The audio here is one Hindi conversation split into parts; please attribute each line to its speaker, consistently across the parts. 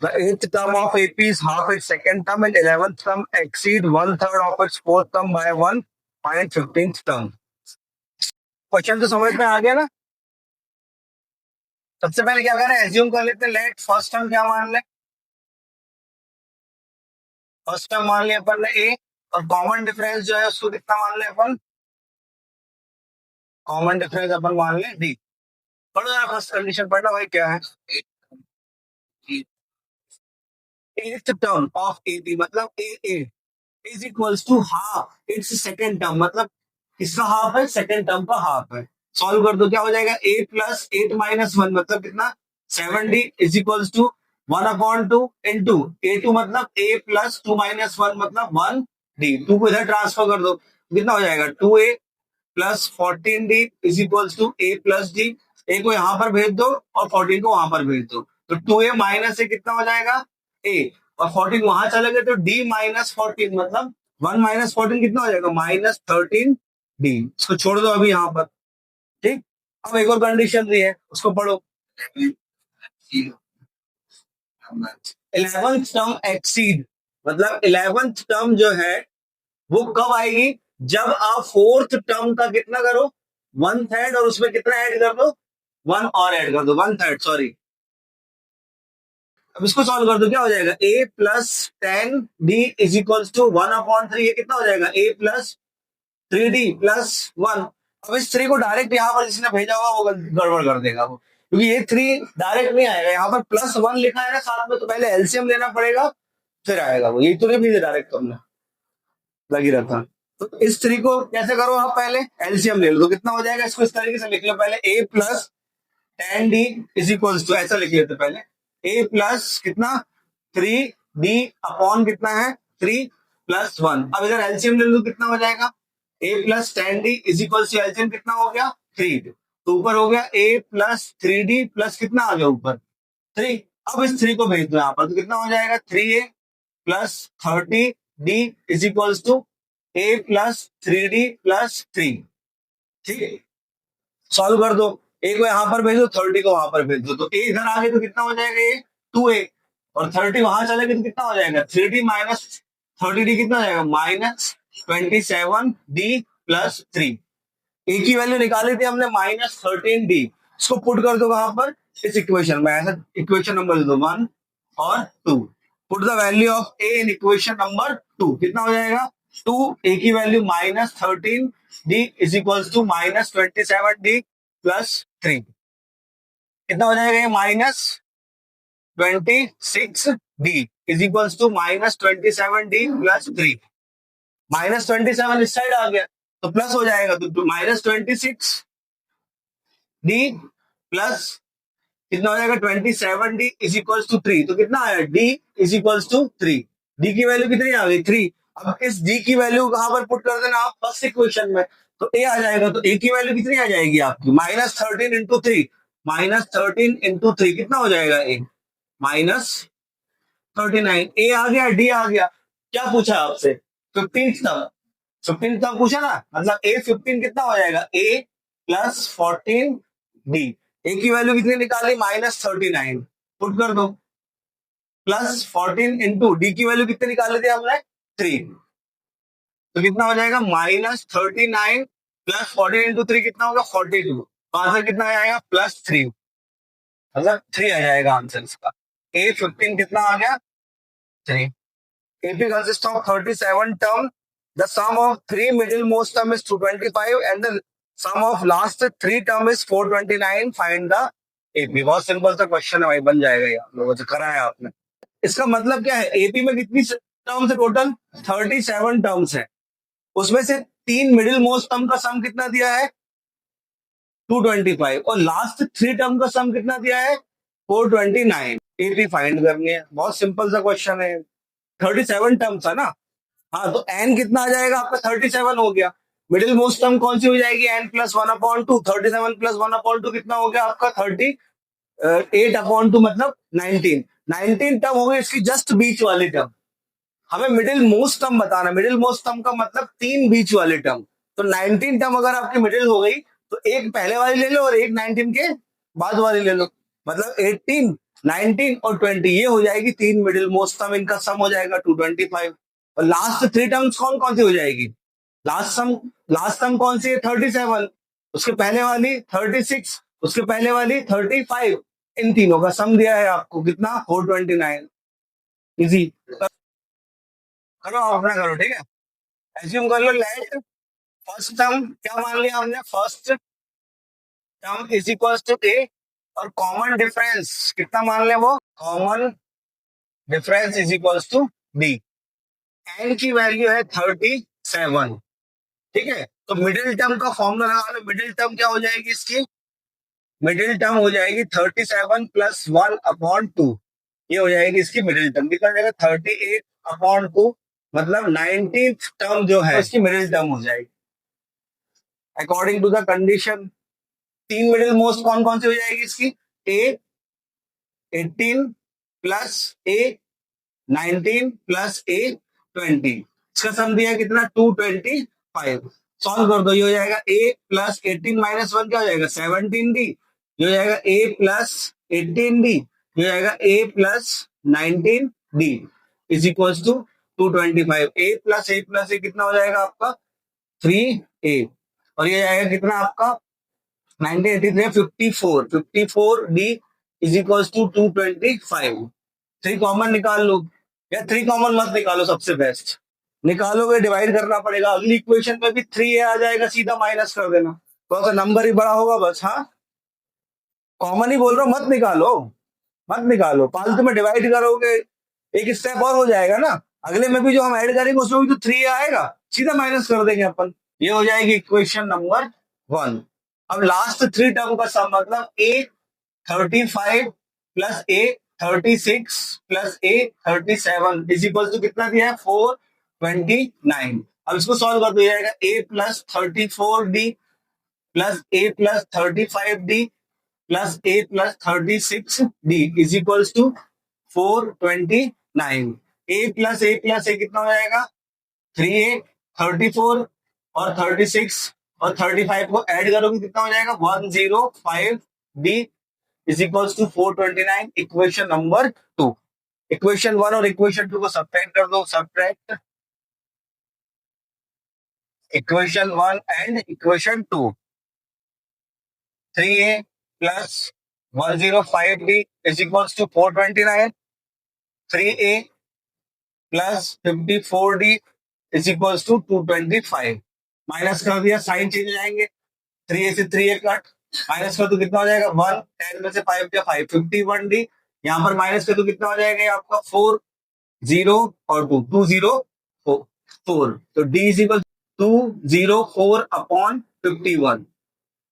Speaker 1: The eighth term of AP is half its second term and 11th term exceed one third of its fourth term by one find 15th term. Question तो समझ में आ गया ना। सबसे पहले क्या करें, एज्यूम कर लेते हैं, लेट फर्स्ट टर्म क्या मान ले, फर्स्ट टर्म मान लिया अपन ने ए, और कॉमन डिफरेंस जो है उसको कितना मान ले अपन, कॉमन डिफरेंस अपन मान ले डी। पढ़ो जरा फर्स्ट कंडीशन, पढ़ना भाई क्या है। Th term of A B मतलब A is equals to half its second term, मतलब किसका हाफ है, सेकेंड टर्म का हाफ है। सॉल्व कर दो, क्या हो जाएगा, ए प्लस 8 माइनस 1 मतलब कितना, 7d is equals to 1/2 into a2 मतलब a प्लस 2 माइनस 1 मतलब 1d, 2 को इधर ट्रांसफर कर दो, कितना हो जाएगा 2a plus 14d is equals to a plus d। a को यहां पर भेज दो और 14 को वहां पर भेज दो, तो 2a माइनस a कितना हो जाएगा a, और 14 वहां चले गए तो d माइनस 14 मतलब 1 माइनस 14 कितना हो जाएगा -13d। इसको छोड़ दो अभी यहाँ पर, ठीक। अब एक और कंडीशन दी है, उसको पढ़ो। 11th टर्म एक्सीड मतलब 11th टर्म जो है वो कब आएगी, जब आप फोर्थ टर्म का कितना करो, 1/3, और उसमें कितना ऐड कर दो, 1 और ऐड कर दो, 1/3 सॉरी। अब इसको सॉल्व कर दो, क्या हो जाएगा, a plus 10d is equals to 1/3, ये कितना हो जाएगा a प्लस 3d प्लस 1। अब इस 3 को डायरेक्ट यहाँ पर जिसने भेजा होगा वो गड़बड़ कर देगा वो, क्योंकि ये 3 डायरेक्ट नहीं आएगा, यहाँ पर +1 लिखा है ना साथ में, तो पहले एलसीएम लेना पड़ेगा फिर आएगा वो, यही तो नहीं भेजे डायरेक्ट तुमने, लगी रहता। तो इस 3 को कैसे करो आप, पहले एलसीएम ले लो, तो कितना हो जाएगा, इसको इस तरीके से लिख लो, पहले a plus 10d is equals to, ऐसा लिख लेते पहले, a प्लस कितना 3d अपॉन कितना है 3 प्लस 1। अब इधर एलसीएम ले लो, कितना हो जाएगा a plus 10d is equals to LCM कितना हो गया 3, तो ऊपर हो गया a प्लस 3d प्लस कितना आ गया ऊपर 3। अब इस 3 को भेज दो यहाँ पर, तो कितना हो जाएगा 3a plus 30d is equals to a plus 3d plus 3, ठीक है। सॉल्व कर दो, a को यहाँ पर भेजो, 30 को वहां पर भेज दो, तो a इधर आ गए तो कितना हो जाएगा ये 2a, और 30 वहां चले गए तो कितना हो जाएगा 3d माइनस 30d कितना हो जाएगा -27d प्लस 3। ए की वैल्यू निकाली थी हमने -13d, इसको पुट कर दो कहां पर, इस इक्वेशन में, ऐसा इक्वेशन नंबर दे दो 1 और 2, put the value of A in equation number 2, कितना हो जाएगा 2, ए की value -13d is equals to -27d plus 3, कितना हो जाएगा ये -26d is equals to -27d plus 3, -27 इस साइड आ गया तो प्लस हो जाएगा, तो -26d प्लस कितना हो जाएगा 27d इज इक्वल्स टू 3, तो कितना आया d is equals to 3, d की वैल्यू कितनी आ गई 3। अब इस d की वैल्यू कहां पर पुट कर देना आप, फर्स्ट इक्वेशन में, तो a आ जाएगा, तो a की वैल्यू कितनी आ जाएगी आपकी -13 इंटू 3, -13 इंटू 3 कितना हो जाएगा a -39, a आ गया d आ गया, क्या पूछा आपसे 15th टर्म, 15 टर्म पूछा ना, मतलब a 15 कितना हो जाएगा a प्लस 14d, a की वैल्यू कितनी निकाली -39, पुट कर दो, प्लस 14 इंटू डी की वैल्यू कितनी निकाली थी हमने 3, तो कितना हो जाएगा -39 प्लस 14 इंटू 3 कितना होगा 42, तो आंसर कितना आएगा +3, मतलब 3 आ जाएगा आंसर इसका। a 15 कितना आ गया 3। AP consists of 37 term. The sum of 3 middle most term is 225 and the sum of last 3 term is 429. Find the AP। बहुत सिंपल सा क्वेश्चन है भाई, बन जाएगा ये आप लोगों से, करा है आपने। इसका मतलब क्या है, AP में कितनी टर्म्स है टोटल 37 टर्म्स है, उसमें से 3 मिडिल मोस्ट टर्म का सम कितना दिया है 225 और लास्ट 3 टर्म का सम कितना दिया है 429। AP फाइंड करनी है, बहुत सिंपल सा क्वेश्चन है, 37 टर्म्स है ना, हाँ तो n कितना आ जाएगा आपका 37 हो गया, मिडिल मोस्ट टर्म कौन सी हो जाएगी n प्लस 1/2, 37 प्लस 1/2 कितना हो गया आपका 38/2 मतलब 19 टर्म हो गई इसकी जस्ट बीच वाली टर्म। हमें मिडिल मोस्ट टर्म बताना, मिडिल मोस्ट टर्म का मतलब 3 बीच वाले टर्म, तो 19 टर्म अगर आपकी मिडिल हो गई तो एक पहले वाली ले लो और एक 19 के बाद वाली ले लो, मतलब 18 19 और 20, ये हो जाएगी तीन मिडिल मोस्ट टर्म, इनका सम हो जाएगा 225। और लास्ट थ्री टर्म्स कौन कौन सी हो जाएगी? लास्ट टर्म कौन सी है? 37, उसके पहले वाली 36, उसके पहले वाली 35। इन तीनों का सम दिया है आपको कितना? 429। इजी। करो आप अपना करो, ठीक है। एज्यूम कर लो, लेट फर्स्ट टर्म क्या मान लिया हमने? First term is equal to A, और कॉमन डिफरेंस कितना मान ले? वो common difference is equal to B. N की वैल्यू है 37, ठीक है। तो मिडिल टर्म का फॉर्मूला लगा लो। मिडिल टर्म क्या हो जाएगी इसकी? मिडिल टर्म हो जाएगी 37 प्लस 1/2। ये हो जाएगी इसकी मिडिल टर्म। कितना हो जाएगा? 38/2, मतलब 19th टर्म जो है इसकी मिडिल टर्म हो जाएगी अकॉर्डिंग टू द कंडीशन। तीन मिडिल मोस्ट कौन कौन सी हो जाएगी इसकी? ए 18 प्लस ए 19 प्लस ए 20, इसका सम दिया कितना? 225। सॉल्व कर दो, ये हो जाएगा ए प्लस 18 - 1 क्या हो जाएगा? 17d। ये हो जाएगा ए प्लस 18d, ये हो जाएगा A plus 19d is equal to 225। A कितना हो जाएगा आपका? 3a। और ये आएगा कितना आपका? 1983 54d is equal to 225। Three common निकाल लो, या थ्री कॉमन मत निकालो, सबसे बेस्ट निकालोगे डिवाइड करना पड़ेगा। अगली इक्वेशन में भी 3a आ जाएगा, सीधा माइनस कर देना, थोड़ा सा नंबर ही बड़ा होगा बस। हाँ, कॉमन ही बोल रहा हूँ, मत निकालो, मत निकालो, फालतू में डिवाइड करोगे एक स्टेप और हो जाएगा ना। अगले में भी जो हम ऐड करेंगे उसमें भी तो 3 आएगा, सीधा माइनस कर देंगे अपन। ये हो जाएगी इक्वेशन नंबर 1। अब लास्ट थ्री टर्म का सम, मतलब A 35 plus A 36 plus A 37 is equal to कितना दिया है? 429। अब इसको सॉल्व कर दिया जाएगा। A plus 34d plus A plus 35d plus A plus 36d is equal to 429। A कितना हो जाएगा? 3a 34 और 36 और 35 को ऐड करोगे कितना हो जाएगा? 105d is equal to 429। Equation number 2। Equation 1 और इक्वेशन 2 को सब्ट्रैक्ट कर दो। Subtract equation 1 and equation 2। 3a plus 105d is equal to 429। 3a plus 54d is equal to 225। Minus कर दिया, साइन चेंज हो जाएंगे। 3a से 3a कट, माइनस कर तो कितना हो जाएगा? 1, 10 में से 5 क्या 5, 51d। यहाँ पर माइनस कर तो कितना हो जाएगा? ये आपका 4 0 और 2 204। तो d is equal 204 upon 51।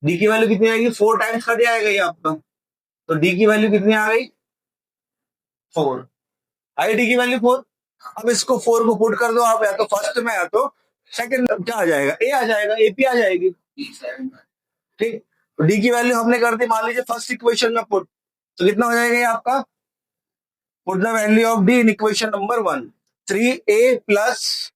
Speaker 1: D की वैल्यू कितनी आएगी? 4 टाइम्स कट जाएगा ये आपका, तो डी की वैल्यू कितनी आ गई? 4 आई। डी की वैल्यू 4। अब इसको 4 को पुट कर दो आप, या तो फर्स्ट में या तो सेकंड। क्या आ जाएगा? ए आ जाएगा, एपी आ जाएगी, ठीक। डी की वैल्यू हमने कर दी, मान लीजिए फर्स्ट इक्वेशन में पुट, तो कितना हो जाएगा ये आपका? Put the value of D in equation number 1। 3a plus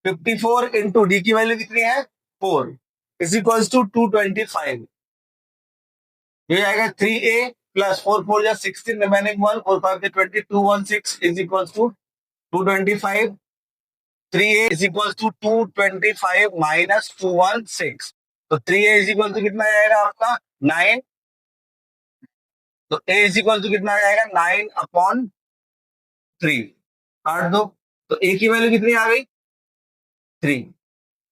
Speaker 1: 54 into D की वैल्यू कितनी है? 4 इज इक्वल टू 225। ये आएगा 3a प्लस 4 4 या 16 remaining 1 4 5 20 216 is equal to 225। 3a is equal to 225 minus 216, तो 3a इज इक्वल टू कितना आएगा आपका? 9। तो a इज इक्वल टू कितना आएगा? 9/3। काट दो, तो a की वैल्यू कितनी आ गई? 3।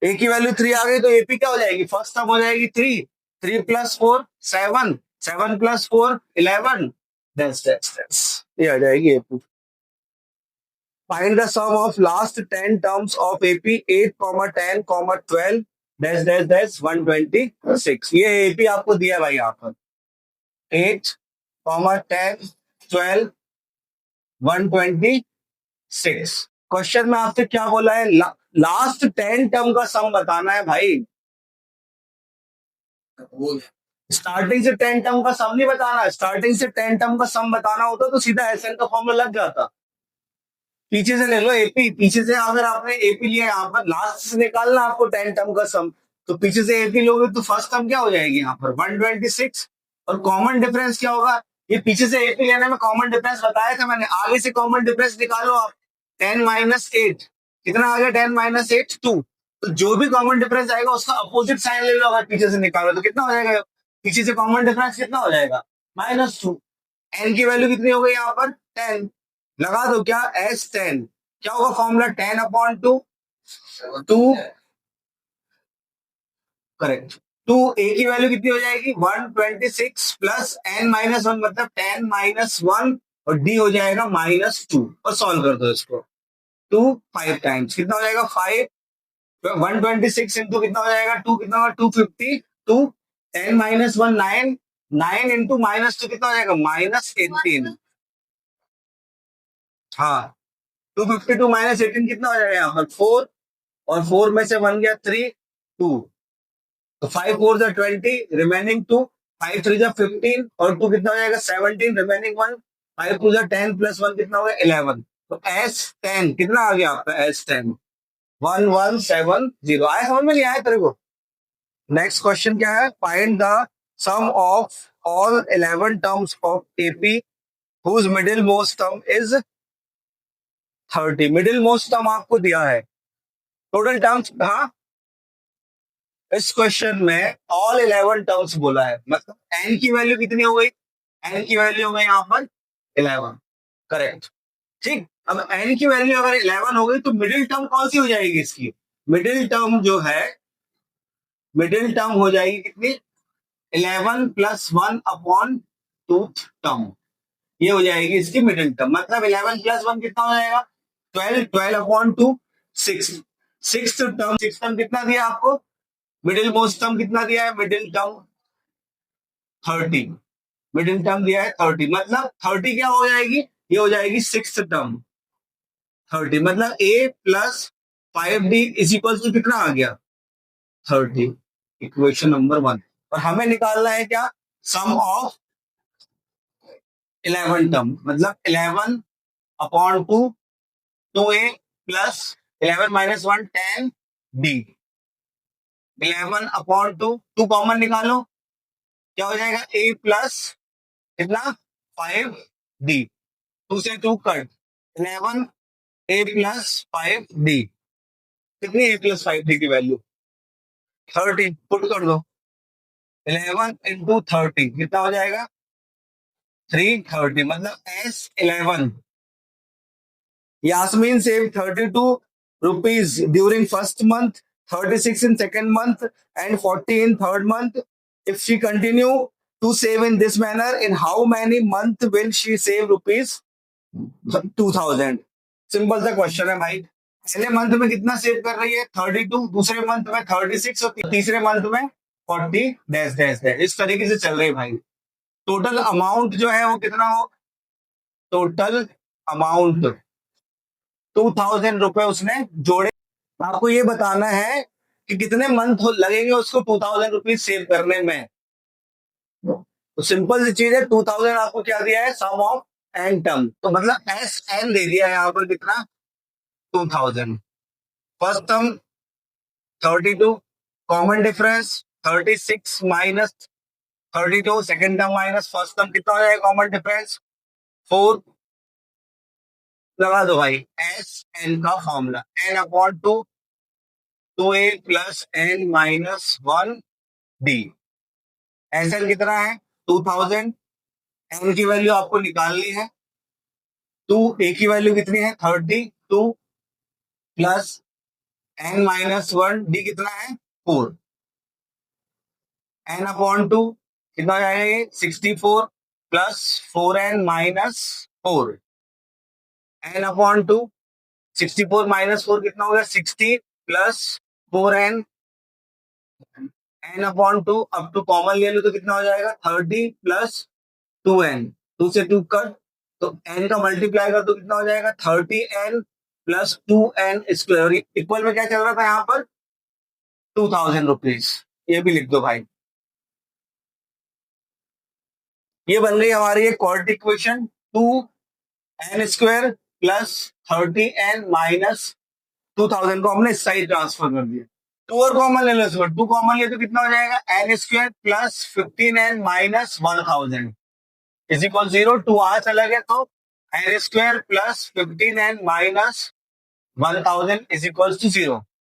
Speaker 1: a की वैल्यू 3 आ गई, तो एपी क्या हो जाएगी? फर्स्ट टर्म हो जाएगी 3, 3 प्लस 4 7, 7 प्लस 4 11। ये आ जाएगी AP. Find the sum of last 10 terms of AP 8, 10, 12 dash dash dash 126। ये AP आपको दिया है भाई यहाँ पर 8, 10, 12, 126। क्वेश्चन में आपसे क्या बोला है? लास्ट 10 टर्म का सम बताना है भाई। स्टार्टिंग से 10 टर्म का सम नहीं बताना। स्टार्टिंग से 10 टर्म का सम बताना होता तो सीधा एसएन का फॉर्मूला लग जाता। पीछे से ले लो एपी, पीछे से अगर आपने एपी लिया यहाँ पर, लास्ट से निकालना आपको 10 टर्म का सम, तो पीछे से एपी लोगे तो फर्स्ट टर्म क्या हो जाएगी यहाँ पर? 126। और कॉमन डिफरेंस क्या होगा? ये पीछे से एपी लेने में कॉमन डिफरेंस बताया था मैंने, आगे से कॉमन डिफरेंस निकालो आप। 10 - 8 कितना आ गया? 10 - 8 2। तो जो भी कॉमन डिफरेंस आएगा उसका अपोजिट साइन ले लो, अगर पीछे से निकालो तो कितना हो जाएगा? पीछे से कॉमन डिफरेंस कितना हो जाएगा? -2। एन की वैल्यू कितनी हो गई यहाँ पर? 10। लगा दो क्या? S10 क्या होगा formula? 10/2 two, correct. Two A की वैल्यू कितनी हो जाएगी? 126 प्लस n-1 मतलब 10 - 1 और डी हो जाएगा -2 और सॉल्व कर दो इसको। 2 5 टाइम्स कितना हो जाएगा? 5। 126 इंटू कितना हो जाएगा? 2 कितना होगा? 252। 10 - 1 9। 9 इंटू -2 कितना हो जाएगा? -18। हाँ, 252 -18 कितना हो जाएगा यहाँ पर? 4। और 4 में से 1 गया 3 2। तो 5 4 जा 20, रिमेनिंग 2। 5 3 जा 15 और 2 कितना हो जाएगा? 17, रिमेनिंग 1। 5 2 जा 10 प्लस 1 कितना होगा? 11। तो S10 कितना आ गया आपका? S10 1170। आया समझ में? नहीं आया तेरे को? नेक्स्ट क्वेश्चन क्या है? Find the sum of all 11 terms of AP whose middle most term is 30। Middle most term आपको दिया है, टोटल टर्म्स। हाँ, इस क्वेश्चन में ऑल 11 टर्म्स बोला है, मतलब एन की वैल्यू कितनी हो गई? एन की वैल्यू हो गई यहाँ पर 11। करेक्ट। ठीक, अब एन की वैल्यू अगर 11 हो गई तो मिडिल टर्म कौन सी हो जाएगी इसकी? मिडिल टर्म जो है, मिडिल टर्म हो जाएगी कितनी? 11 प्लस 1/2 टर्म। ये हो जाएगी इसकी मिडिल टर्म, मतलब 11 प्लस 1 कितना हो जाएगा? 12। 12/2 6। सिक्स टर्म, सिक्स टर्म कितना दिया आपको? मिडिल मोस्ट टर्म कितना दिया है? Middle term 30। मिडिल टर्म दिया है 30, मतलब 30 क्या हो जाएगी? ये हो जाएगी सिक्स टर्म 30, मतलब a plus 5d is equal to कितना आ गया? 30। Equation number 1। और हमें निकालना है क्या? सम ऑफ 11 टर्म, मतलब 11/2 2a प्लस 11 - 1 10d। 11/2 2 कॉमन निकालो, क्या हो जाएगा? a प्लस कितना? 5d। 2 से 2 कट, 11 a प्लस 5d। कितनी a प्लस 5d की वैल्यू? 30। पुट कर दो। 11 इंटू 30 कितना हो जाएगा? 330, मतलब S11। Yasmin saved 32 rupees during first month, 36 in second month, and 40 in third month. If she continue to save in this manner, in how many month will she save rupees 2000? Simple सा क्वेश्चन है भाई। पहले मंथ में कितना सेव कर रही है? 32। दूसरे मंथ में 36 और तीसरे मंथ में 40 डैश डैश डैश। इस तरीके से चल रही है भाई। टोटल अमाउंट जो है वो कितना हो? टोटल अमाउंट 2000 रुपए उसने जोड़े। आपको ये बताना है कि कितने मंथ लगेंगे उसको 2000 रुपीज सेव करने में। तो सिंपल सी चीज है, 2000 आपको क्या दिया है? सम ऑफ एन टर्म, तो मतलब SN दे दिया है यहाँ पर कितना? 2000। First term 32, common difference 36 minus 32, second term minus first term कितना हो जाएगा कॉमन डिफरेंस? 4। लगा दो भाई SN का formula n/2 2a plus n-1d। SN कितना है? 2000। n की वैल्यू आपको निकालनी है। 2 a की वैल्यू कितनी है? 32 प्लस n-1 d कितना है? 4। n/2 कितना जाएगा? 64 प्लस 4n-4। n/2 64 - 4 कितना हो गया? 60 प्लस 4n। n/2 अब टू कॉमन ले लो तो कितना हो जाएगा? 30 प्लस 2n। 2 से 2 कट, तो n का मल्टीप्लाई कर तो कितना हो जाएगा? 30n plus 2n square. Equal में क्या चल रहा था यहाँ पर? 2000 रुपीज। ये भी लिख दो भाई। ये बन गई हमारी एक quadratic equation. 2n² plus 30n minus 2000 को हमने इस साइड ट्रांसफर कर दिया। 2 और कॉमन ले लो इसमें, 2 कॉमन ले तो कितना हो जाएगा? n² plus 15n minus 1000। Is equal 0, 2 वहां चला गया तो n² plus 15n minus 1000 is equal to 0।